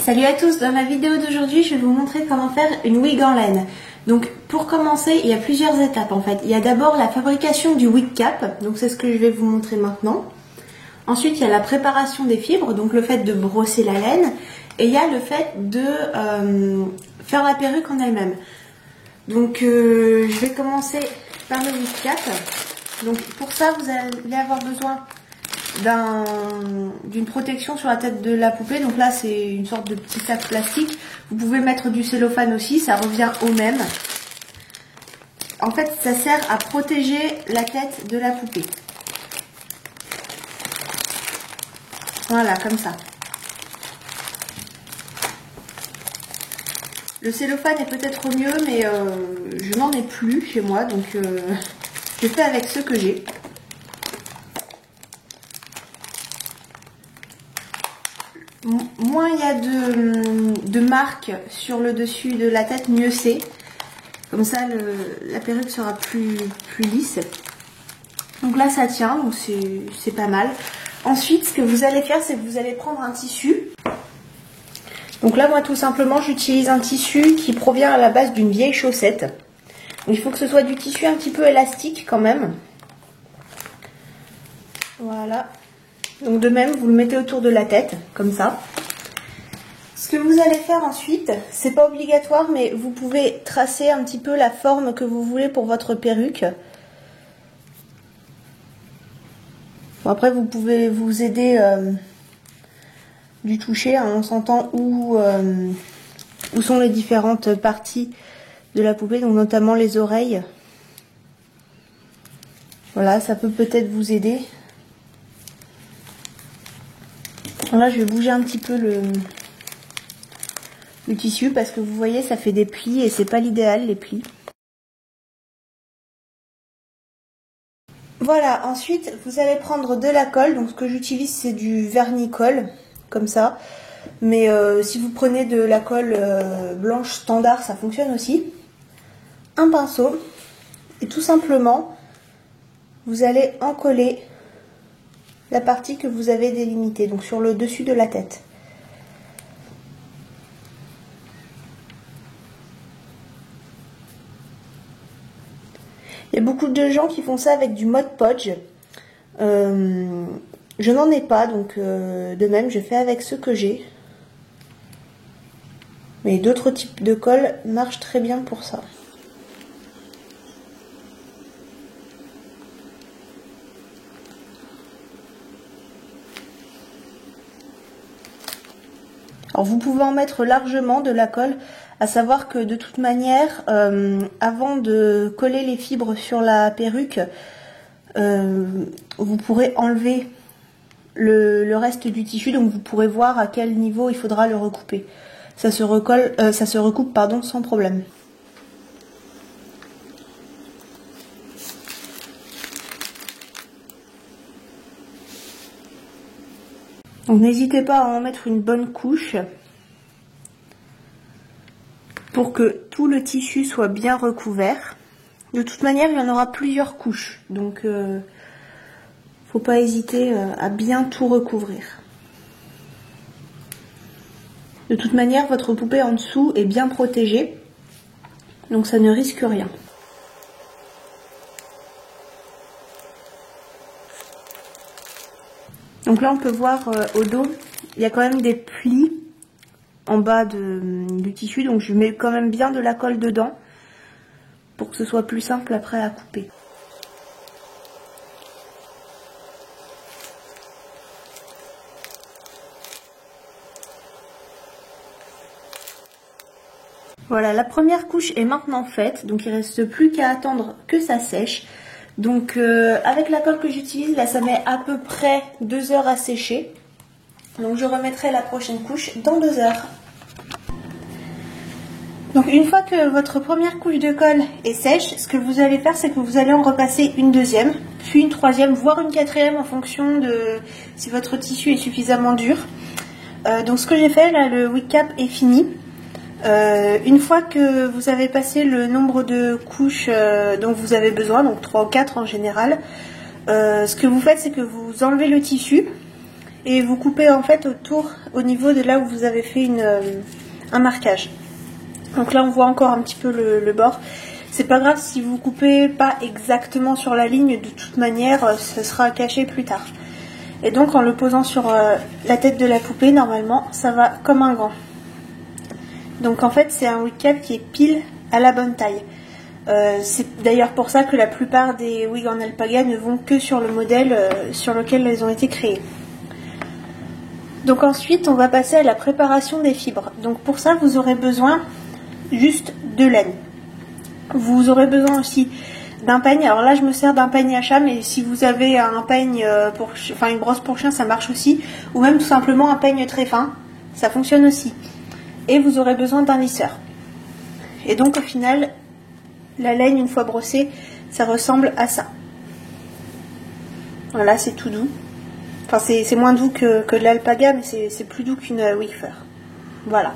Salut à tous, dans la vidéo d'aujourd'hui je vais vous montrer comment faire une wig en laine. Donc pour commencer il y a plusieurs étapes en fait. Il y a d'abord la fabrication du wig cap, donc c'est ce que je vais vous montrer maintenant. Ensuite il y a la préparation des fibres, donc le fait de brosser la laine. Et il y a le fait de faire la perruque en elle-même. Donc je vais commencer par le wig cap. Donc pour ça vous allez avoir besoin d'une protection sur la tête de la poupée. Donc là c'est une sorte de petit sac plastique. Vous pouvez mettre du cellophane aussi, ça revient au même. En fait ça sert à protéger la tête de la poupée. Voilà, comme ça. Le cellophane est peut-être mieux, mais je n'en ai plus chez moi, donc je fais avec ce que j'ai. Moins il y a de marques sur le dessus de la tête, mieux c'est. Comme ça, la perruque sera plus lisse. Donc là, ça tient, donc c'est pas mal. Ensuite, ce que vous allez faire, c'est que vous allez prendre un tissu. Donc là, moi, tout simplement, j'utilise un tissu qui provient à la base d'une vieille chaussette. Donc, il faut que ce soit du tissu un petit peu élastique quand même. Voilà. Donc de même, vous le mettez autour de la tête, comme ça. Ce que vous allez faire ensuite, c'est pas obligatoire, mais vous pouvez tracer un petit peu la forme que vous voulez pour votre perruque. Bon, après, vous pouvez vous aider du toucher, hein, en sentant où sont les différentes parties de la poupée, donc notamment les oreilles. Voilà, ça peut peut-être vous aider. Là, je vais bouger un petit peu le tissu parce que vous voyez, ça fait des plis et c'est pas l'idéal, les plis. Voilà, ensuite, vous allez prendre de la colle. Donc, ce que j'utilise, c'est du vernis-colle, comme ça. Mais si vous prenez de la colle blanche standard, ça fonctionne aussi. Un pinceau. Et tout simplement, vous allez encoller la partie que vous avez délimitée, donc sur le dessus de la tête. Il y a beaucoup de gens qui font ça avec du Mod Podge. Je n'en ai pas, donc de même je fais avec ce que j'ai. Mais d'autres types de colle marchent très bien pour ça. Alors vous pouvez en mettre largement de la colle, à savoir que de toute manière, avant de coller les fibres sur la perruque, vous pourrez enlever le reste du tissu, donc vous pourrez voir à quel niveau il faudra le recouper. Ça se recoupe pardon, sans problème. Donc n'hésitez pas à en mettre une bonne couche pour que tout le tissu soit bien recouvert. De toute manière, il y en aura plusieurs couches, donc faut pas hésiter à bien tout recouvrir. De toute manière, votre poupée en dessous est bien protégée, donc ça ne risque rien. Donc là, on peut voir au dos, il y a quand même des plis en bas du tissu. Donc je mets quand même bien de la colle dedans pour que ce soit plus simple après à couper. Voilà, la première couche est maintenant faite. Donc il ne reste plus qu'à attendre que ça sèche. Donc avec la colle que j'utilise, là ça met à peu près 2 heures à sécher. Donc je remettrai la prochaine couche dans 2 heures. Donc une fois que votre première couche de colle est sèche, ce que vous allez faire, c'est que vous allez en repasser une deuxième, puis une troisième, voire une quatrième en fonction de si votre tissu est suffisamment dur. Donc ce que j'ai fait, là le wig cap est fini. Une fois que vous avez passé le nombre de couches dont vous avez besoin, donc 3 ou 4 en général, ce que vous faites, c'est que vous enlevez le tissu et vous coupez en fait autour, au niveau de là où vous avez fait un marquage. Donc là on voit encore un petit peu le bord. C'est pas grave si vous coupez pas exactement sur la ligne, de toute manière ça sera caché plus tard. Et donc en le posant sur la tête de la poupée, normalement ça va comme un gant. Donc en fait c'est un wig cap qui est pile à la bonne taille. C'est d'ailleurs pour ça que la plupart des wigs en alpaga ne vont que sur le modèle sur lequel elles ont été créées. Donc ensuite on va passer à la préparation des fibres. Donc pour ça vous aurez besoin juste de laine. Vous aurez besoin aussi d'un peigne. Alors là je me sers d'un peigne à chat, mais si vous avez un peigne une brosse pour chien, ça marche aussi. Ou même tout simplement un peigne très fin, ça fonctionne aussi. Et vous aurez besoin d'un lisseur. Et donc au final, la laine une fois brossée, ça ressemble à ça. Voilà, c'est tout doux. Enfin c'est moins doux que de l'alpaga, mais c'est plus doux qu'une wig fur. Voilà.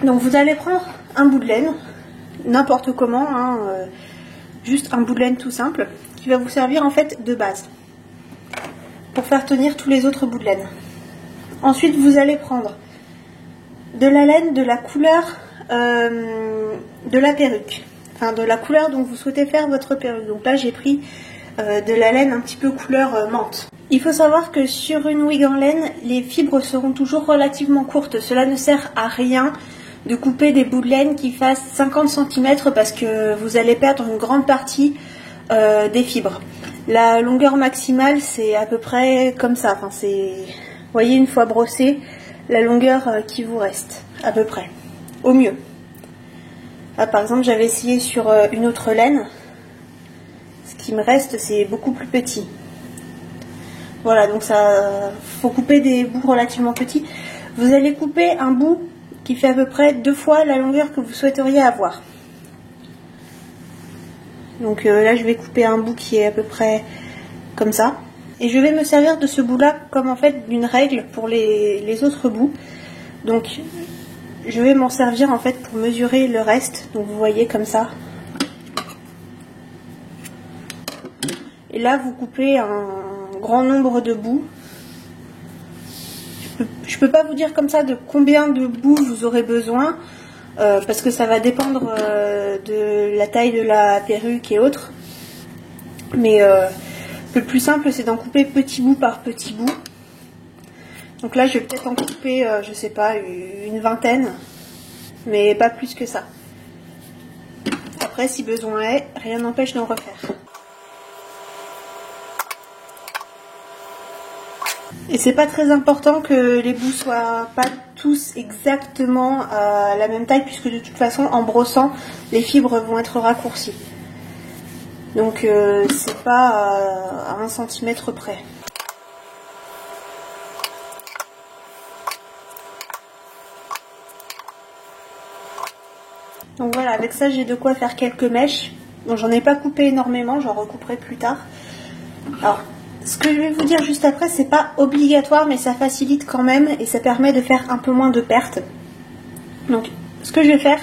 Donc vous allez prendre un bout de laine, n'importe comment, hein, juste un bout de laine tout simple, qui va vous servir en fait de base pour faire tenir tous les autres bouts de laine. Ensuite vous allez prendre de la laine de la couleur de la perruque, enfin de la couleur dont vous souhaitez faire votre perruque. Donc là j'ai pris de la laine un petit peu couleur menthe. Il faut savoir que sur une wig en laine, les fibres seront toujours relativement courtes. Cela ne sert à rien de couper des bouts de laine qui fassent 50 cm parce que vous allez perdre une grande partie des fibres. La longueur maximale c'est à peu près comme ça. Enfin, c'est, vous voyez, une fois brossé, la longueur qui vous reste à peu près, au mieux. Là, par exemple j'avais essayé sur une autre laine, ce qui me reste c'est beaucoup plus petit. Voilà, donc ça faut couper des bouts relativement petits. Vous allez couper un bout qui fait à peu près 2 fois la longueur que vous souhaiteriez avoir. Donc là je vais couper un bout qui est à peu près comme ça. Et je vais me servir de ce bout là comme en fait d'une règle pour les autres bouts. Donc je vais m'en servir en fait pour mesurer le reste. Donc vous voyez comme ça. Et là vous coupez un grand nombre de bouts. Je peux pas vous dire comme ça de combien de bouts vous aurez besoin parce que ça va dépendre de la taille de la perruque et autres. Mais le plus simple c'est d'en couper petit bout par petit bout. Donc là je vais peut-être en couper je sais pas, une vingtaine, mais pas plus que ça. Après si besoin est, rien n'empêche d'en refaire. Et c'est pas très important que les bouts soient pas tous exactement à la même taille, puisque de toute façon en brossant les fibres vont être raccourcies. Donc c'est pas à 1 cm près. Donc voilà, avec ça j'ai de quoi faire quelques mèches. Bon, j'en ai pas coupé énormément, j'en recouperai plus tard. Alors, ce que je vais vous dire juste après, c'est pas obligatoire, mais ça facilite quand même et ça permet de faire un peu moins de pertes. Donc, ce que je vais faire,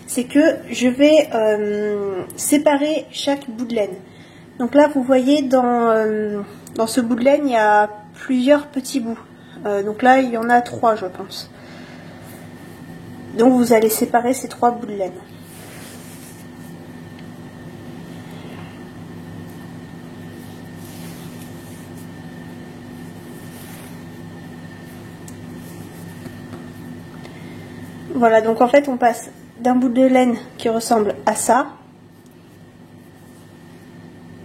c'est que je vais séparer chaque bout de laine. Donc là, vous voyez, dans ce bout de laine, il y a plusieurs petits bouts. Donc là, il y en a 3, je pense. Donc, vous allez séparer ces 3 bouts de laine. Voilà, donc en fait on passe d'un bout de laine qui ressemble à ça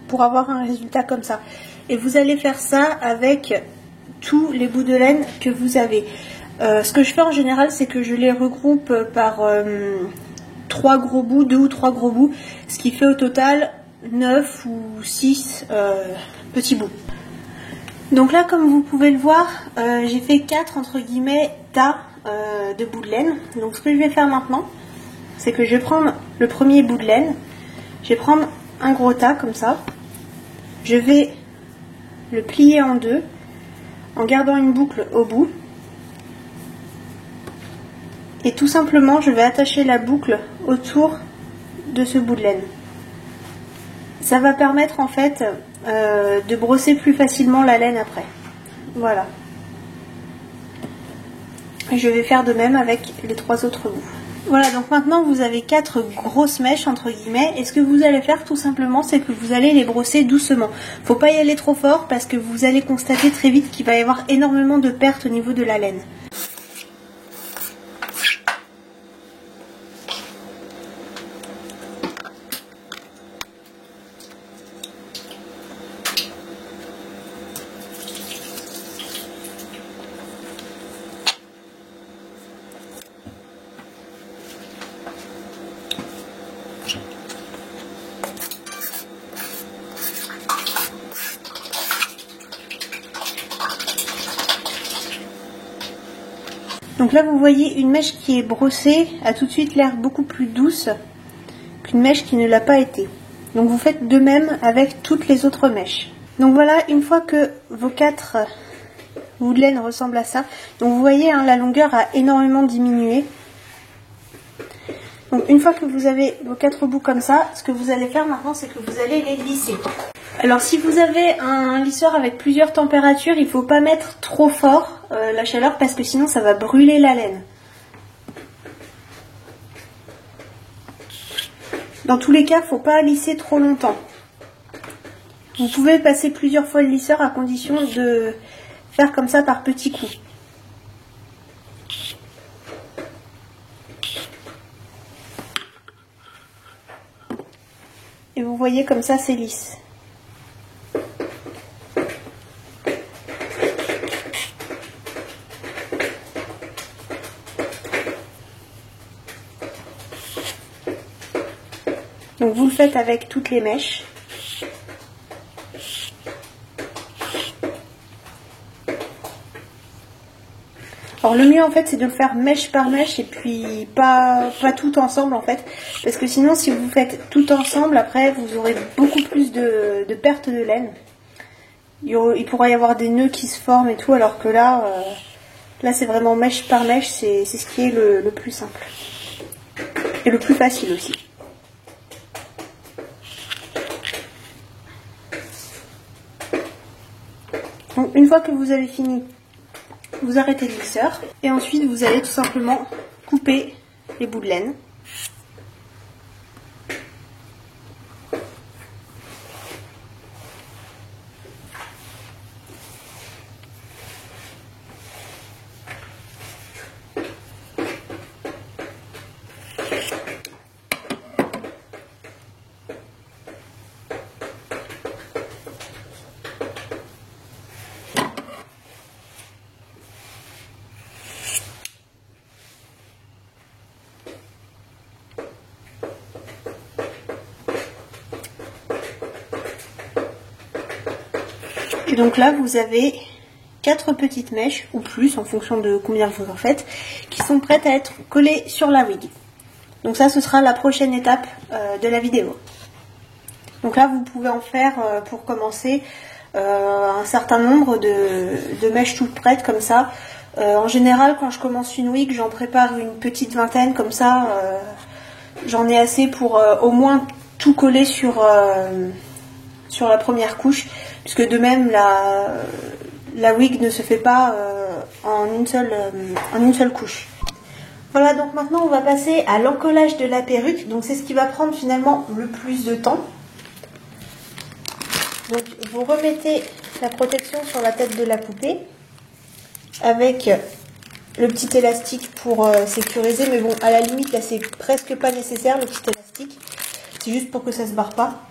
pour avoir un résultat comme ça. Et vous allez faire ça avec tous les bouts de laine que vous avez. Ce que je fais en général, c'est que je les regroupe par 3 gros bouts, 2 ou 3 gros bouts, ce qui fait au total 9 ou 6 petits bouts. Donc là, comme vous pouvez le voir, j'ai fait 4 entre guillemets tas de bouts de laine. Donc ce que je vais faire maintenant, c'est que je vais prendre le premier bout de laine, je vais prendre un gros tas comme ça, je vais le plier en deux en gardant une boucle au bout et tout simplement je vais attacher la boucle autour de ce bout de laine. Ça va permettre en fait de brosser plus facilement la laine après. Voilà. Et je vais faire de même avec les 3 autres bouts. Voilà, donc maintenant vous avez 4 grosses mèches entre guillemets, et ce que vous allez faire tout simplement, c'est que vous allez les brosser doucement. Faut pas y aller trop fort parce que vous allez constater très vite qu'il va y avoir énormément de pertes au niveau de la laine. Donc là vous voyez une mèche qui est brossée a tout de suite l'air beaucoup plus douce qu'une mèche qui ne l'a pas été. Donc vous faites de même avec toutes les autres mèches. Donc voilà, une fois que vos 4 bouts de laine ressemblent à ça, donc vous voyez hein, la longueur a énormément diminué. Donc une fois que vous avez vos 4 bouts comme ça, ce que vous allez faire maintenant, c'est que vous allez les lisser. Alors si vous avez un lisseur avec plusieurs températures, il ne faut pas mettre trop fort la chaleur parce que sinon ça va brûler la laine. Dans tous les cas, il ne faut pas lisser trop longtemps. Vous pouvez passer plusieurs fois le lisseur à condition de faire comme ça par petits coups. Et vous voyez comme ça c'est lisse. Donc vous le faites avec toutes les mèches. Alors le mieux en fait c'est de le faire mèche par mèche et puis pas tout ensemble en fait. Parce que sinon si vous faites tout ensemble après vous aurez beaucoup plus de pertes de laine. Il pourrait y avoir des nœuds qui se forment et tout alors que là, c'est vraiment mèche par mèche, c'est ce qui est le plus simple. Et le plus facile aussi. Donc une fois que vous avez fini, vous arrêtez le lisseur et ensuite vous allez tout simplement couper les bouts de laine. Et donc là vous avez 4 petites mèches ou plus en fonction de combien vous en faites qui sont prêtes à être collées sur la wig. Donc ça ce sera la prochaine étape de la vidéo. Donc là vous pouvez en faire pour commencer un certain nombre de mèches toutes prêtes comme ça. En général quand je commence une wig j'en prépare une petite vingtaine comme ça. J'en ai assez pour au moins tout coller sur la première couche. Puisque de même la wig ne se fait pas en une seule couche. Voilà, donc maintenant on va passer à l'encollage de la perruque. Donc c'est ce qui va prendre finalement le plus de temps. Donc vous remettez la protection sur la tête de la poupée avec le petit élastique pour sécuriser. Mais bon, à la limite là c'est presque pas nécessaire le petit élastique. C'est juste pour que ça se barre pas.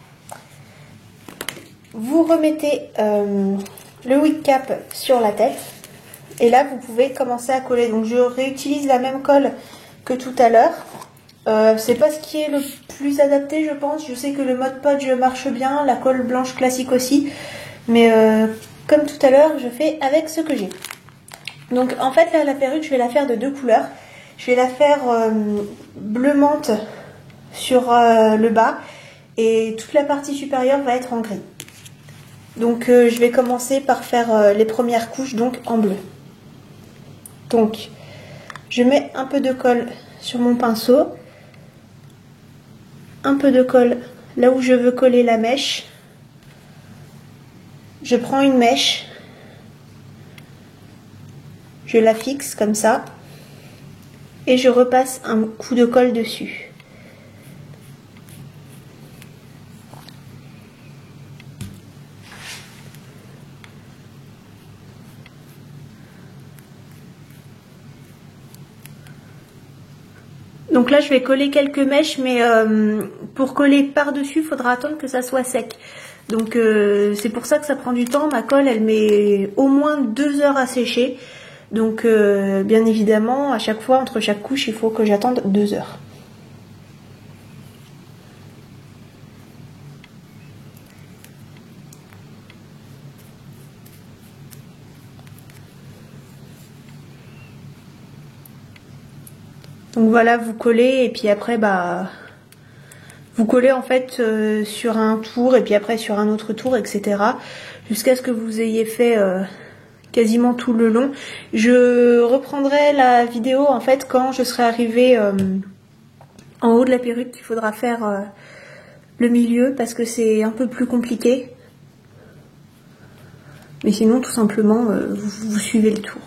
Vous remettez le wig cap sur la tête et là vous pouvez commencer à coller. Donc je réutilise la même colle que tout à l'heure. C'est pas ce qui est le plus adapté je pense. Je sais que le Mod Podge marche bien, la colle blanche classique aussi. Mais comme tout à l'heure je fais avec ce que j'ai. Donc en fait là la perruque je vais la faire de 2 couleurs. Je vais la faire bleu menthe sur le bas et toute la partie supérieure va être en gris. Donc je vais commencer par faire les premières couches donc en bleu. Donc je mets un peu de colle sur mon pinceau, un peu de colle là où je veux coller la mèche. Je prends une mèche, je la fixe comme ça et je repasse un coup de colle dessus. Donc là je vais coller quelques mèches, mais pour coller par-dessus il faudra attendre que ça soit sec. Donc c'est pour ça que ça prend du temps. Ma colle elle met au moins 2 heures à sécher. Donc bien évidemment à chaque fois entre chaque couche il faut que j'attende 2 heures. Donc voilà, vous collez et puis après bah vous collez en fait sur un tour et puis après sur un autre tour, etc. jusqu'à ce que vous ayez fait quasiment tout le long. Je reprendrai la vidéo en fait quand je serai arrivée en haut de la perruque. Il faudra faire le milieu parce que c'est un peu plus compliqué. Mais sinon tout simplement vous suivez le tour.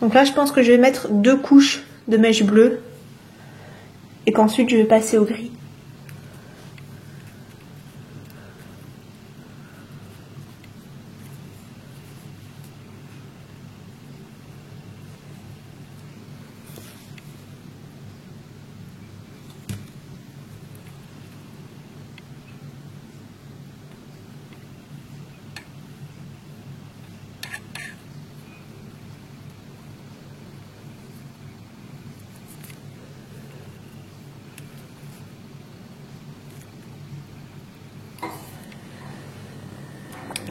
Donc là je pense que je vais mettre 2 couches de mèche bleue et qu'ensuite je vais passer au gris.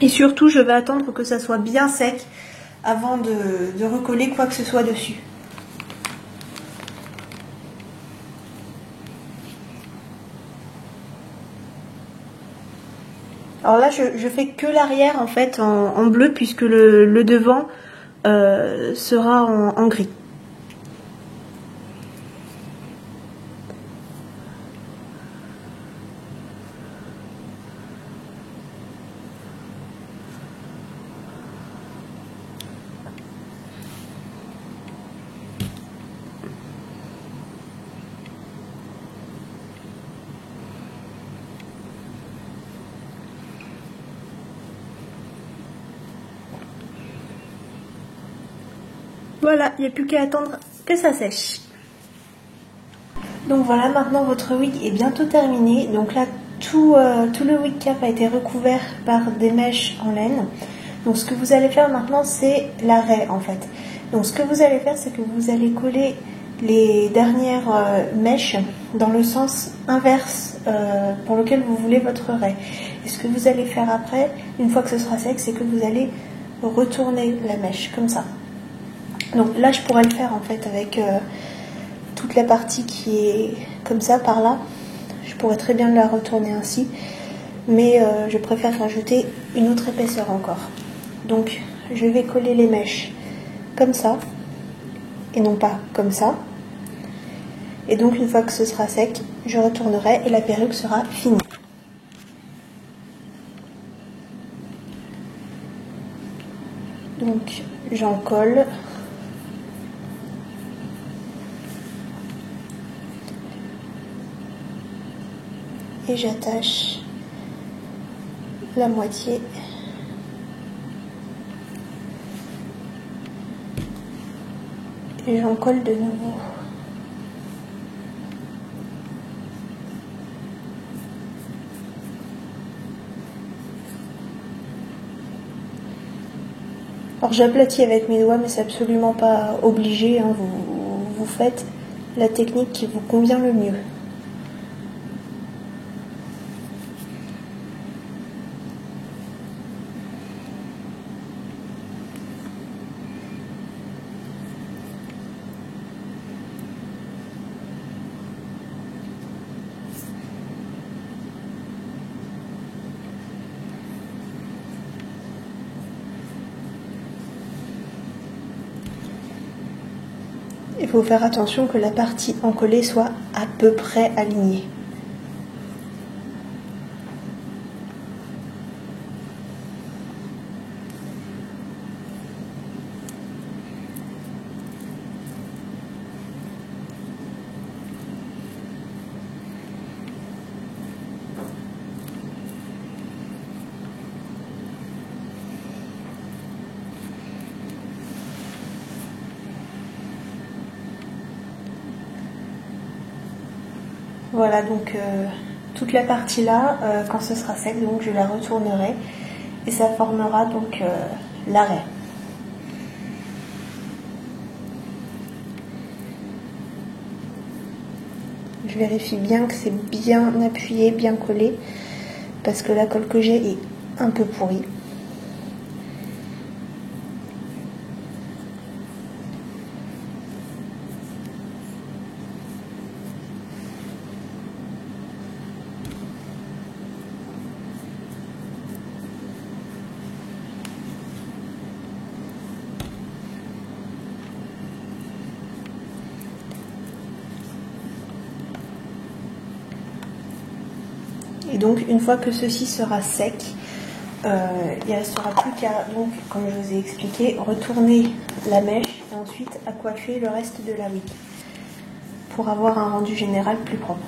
Et surtout, je vais attendre que ça soit bien sec avant de recoller quoi que ce soit dessus. Alors là, je fais que l'arrière en fait en bleu puisque le devant sera en gris. Voilà, il n'y a plus qu'à attendre que ça sèche. Donc voilà, maintenant votre wig est bientôt terminé. Donc là, tout le wig cap a été recouvert par des mèches en laine. Donc ce que vous allez faire maintenant, c'est l'arrêt en fait. Donc ce que vous allez faire, c'est que vous allez coller les dernières mèches dans le sens inverse pour lequel vous voulez votre raie. Et ce que vous allez faire après, une fois que ce sera sec, c'est que vous allez retourner la mèche comme ça. Donc là je pourrais le faire en fait avec toute la partie qui est comme ça par là. Je pourrais très bien la retourner ainsi, mais je préfère rajouter une autre épaisseur encore. Donc je vais coller les mèches comme ça et non pas comme ça. Et donc une fois que ce sera sec, je retournerai et la perruque sera finie. Donc j'en colle. Et j'attache la moitié. Et j'en colle de nouveau. Alors j'aplatis avec mes doigts, mais c'est absolument pas obligé, hein. Vous faites la technique qui vous convient le mieux. Il faut faire attention que la partie encollée soit à peu près alignée. Voilà, donc toute la partie là, quand ce sera sec, donc je la retournerai et ça formera donc l'arrêt. Je vérifie bien que c'est bien appuyé, bien collé, parce que la colle que j'ai est un peu pourrie. Et donc une fois que ceci sera sec, il ne restera plus qu'à, donc comme je vous ai expliqué, retourner la mèche et ensuite à coiffer le reste de la wig pour avoir un rendu général plus propre.